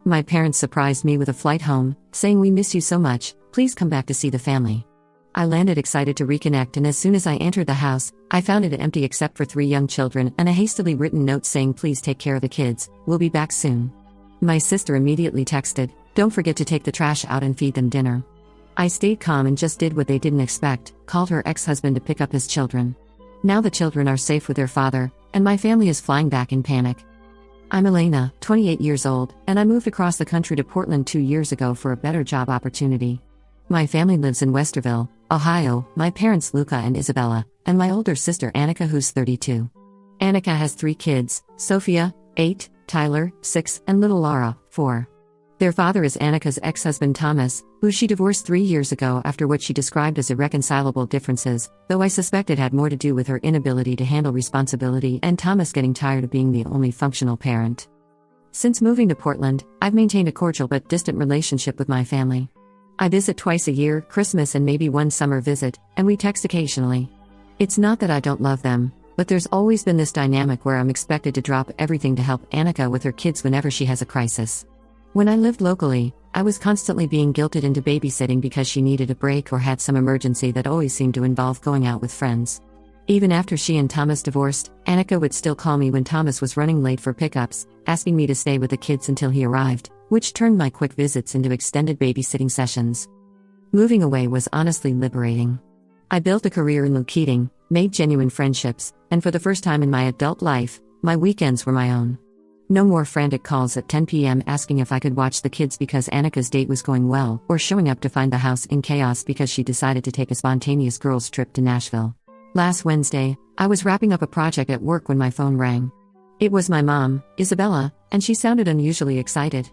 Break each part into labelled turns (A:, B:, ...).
A: My parents surprised me with a flight home, saying, "We miss you so much, please come back to see the family." I landed excited to reconnect, and as soon as I entered the house, I found it empty except for 3 young children and a hastily written note saying, "Please take care of the kids, we'll be back soon." My sister immediately texted, "Don't forget to take the trash out and feed them dinner." I stayed calm and just did what they didn't expect, called her ex-husband to pick up his children. Now the children are safe with their father, and my family is flying back in panic. I'm Elena, 28 years old, and I moved across the country to Portland 2 years ago for a better job opportunity. My family lives in Westerville, Ohio, my parents Luca and Isabella, and my older sister Annika, who's 32. Annika has 3 kids, Sophia, 8, Tyler, 6, and little Laura, 4. Their father is Annika's ex-husband Thomas, who she divorced 3 years ago after what she described as irreconcilable differences, though I suspect it had more to do with her inability to handle responsibility and Thomas getting tired of being the only functional parent. Since moving to Portland, I've maintained a cordial but distant relationship with my family. I visit twice a year, Christmas and maybe one summer visit, and we text occasionally. It's not that I don't love them, but there's always been this dynamic where I'm expected to drop everything to help Annika with her kids whenever she has a crisis. When I lived locally, I was constantly being guilted into babysitting because she needed a break or had some emergency that always seemed to involve going out with friends. Even after she and Thomas divorced, Annika would still call me when Thomas was running late for pickups, asking me to stay with the kids until he arrived, which turned my quick visits into extended babysitting sessions. Moving away was honestly liberating. I built a career in locating, made genuine friendships, and for the first time in my adult life, my weekends were my own. No more frantic calls at 10 p.m. asking if I could watch the kids because Annika's date was going well, or showing up to find the house in chaos because she decided to take a spontaneous girls' trip to Nashville. Last Wednesday, I was wrapping up a project at work when my phone rang. It was my mom, Isabella, and she sounded unusually excited.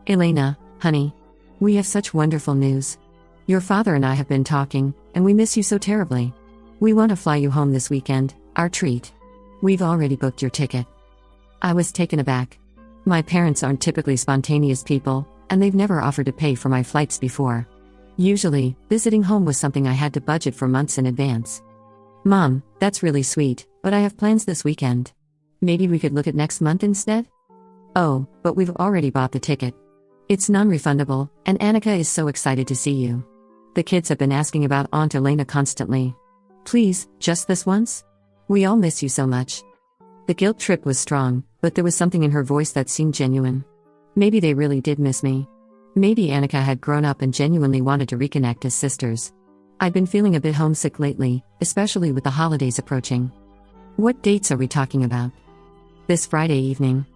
A: "Elena, honey. We have such wonderful news. Your father and I have been talking, and we miss you so terribly. We want to fly you home this weekend, our treat. We've already booked your ticket." I was taken aback. My parents aren't typically spontaneous people, and they've never offered to pay for my flights before. Usually, visiting home was something I had to budget for months in advance. "Mom, that's really sweet, but I have plans this weekend. Maybe we could look at next month instead?" "Oh, but we've already bought the ticket. It's non-refundable, and Annika is so excited to see you. The kids have been asking about Aunt Elena constantly. Please, just this once? We all miss you so much." The guilt trip was strong, but there was something in her voice that seemed genuine. Maybe they really did miss me. Maybe Annika had grown up and genuinely wanted to reconnect as sisters. I'd been feeling a bit homesick lately, especially with the holidays approaching. "What dates are we talking about?" "This Friday evening.